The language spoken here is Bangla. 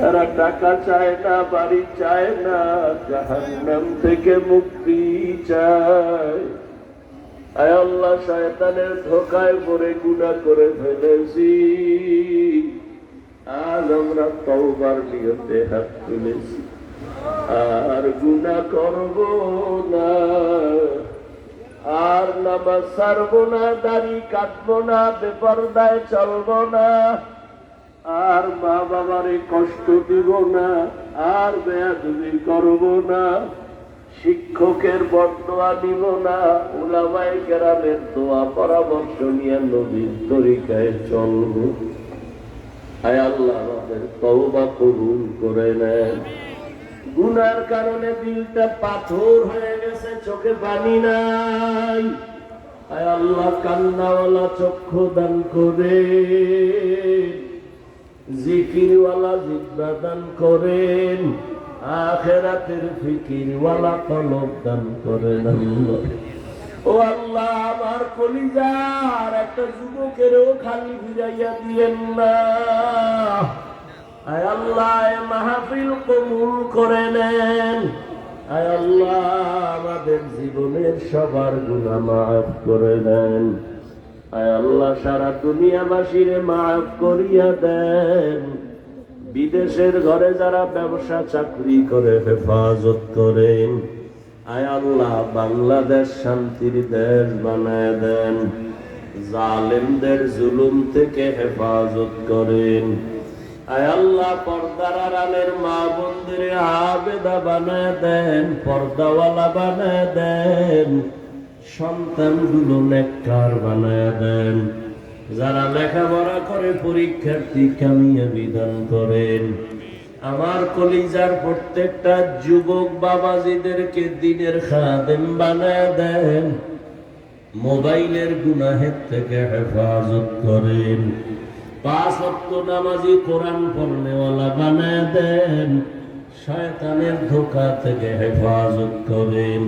এরা টাকা চায় না, বাড়ি চায় না, জাহান্নাম থেকে মুক্তি চায়। আয় আল্লাহ, শয়তানের ধোঁকায় পড়ে গুনাহ করে ফেলেছি, আজ আমরা তওবার নিয়তে হাত তুলেছি, আর গুনাহ করব না, আর নামাজ ছাড়বো না, দাড়ি কাটবো না, বেপরদায় চলবো না, আর মা বাবারে কষ্ট দিব না, আর বেয়াদবি করব না, শিক্ষকের বদদোয়া দিব না, উলামায়ে কেরামের দোয়া পরামর্শ নিয়ে নবীর তরিকায় চলব। আয় আল্লাহ, আমাদের তওবা কবুল করে নেন। গুনার কারণে দিলটা পাথর হয়ে গেছে, চোখে পানি নাই। আয় আল্লাহ, কান্নাওয়ালা চক্ষু দান করেন, জিকিরওয়ালা জিহ্বা দান করেন, আখিরাতের ফিকিরওয়ালা কলব দান করেন। আল্লাহ, ও আল্লাহ, আমার কলিজার একটা যুবকেরও খালি ফিরাইয়া দিয়েন না। আয় আল্লাহ, মাহফিল কবুল করে নেন। আয় আল্লাহ, আমাদের জীবনের সবার গুনাহ মাফ করে দেন। আয় আল্লাহ, সারা দুনিয়াবাসীরে মাফ করিয়া দেন। বিদেশের ঘরে যারা ব্যবসা চাকরি করে হেফাজত করেন। আয় আল্লাহ, বাংলাদেশ শান্তির দেশ বানায় দেন। জালেমদের জুলুম থেকে হেফাজত করেন। আয় আল্লাহ, পর্দার আড়ালের মা বোনদের আবেদা বানায় দেন, পর্দাওয়ালা বানায় দেন, সন্তানগুলো নেককার বানায় দেন। যারা লেখাপড়া করে পরীক্ষার্থী কামিয়াবি দান করেন। আমার কলিজার প্রত্যেকটা যুবক বাবাজিদেরকে দ্বীনের খাদেম বানায় দেন। মোবাইলের গুনাহের থেকে হেফাজত করেন। 5 ওয়াক্ত নামাজি কোরআন পড়নেওয়ালা বানায় দেন। শয়তানের ধোঁকা থেকে হেফাজত করেন।